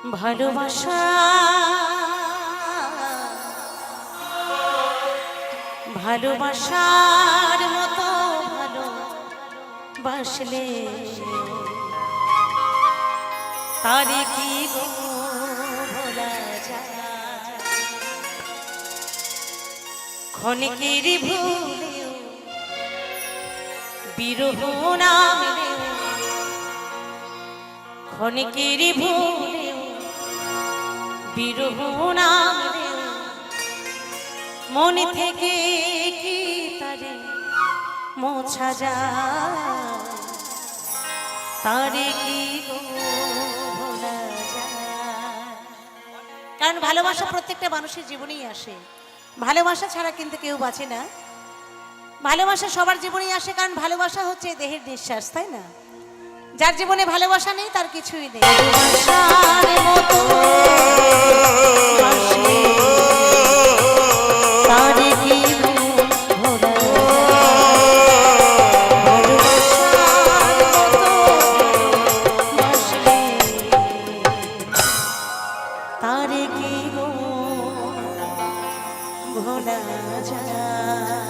ভালোবাসা ভালোবাসার মতো ভালোবাসলে তারে কি গো ভোলা যায়। ক্ষণিকের ভুলেও বিরহ নামে, ক্ষণিকের ভুলেও বিরহ নামে, মন থেকে কি তারে মোছা যায়, তারে কি গো ভোলা যায়। কারণ ভালোবাসা প্রত্যেকটা মানুষের জীবনেই আসে, ভালোবাসা ছাড়া কিন্তু কেউ বাঁচে না। ভালোবাসা সবার জীবনেই আসে, কারণ ভালোবাসা হচ্ছে দেহের নিঃশ্বাস, তাই না? যার জীবনে ভালোবাসা নেই তার কিছুই নেই। তারে কি গো ভোলা যায়।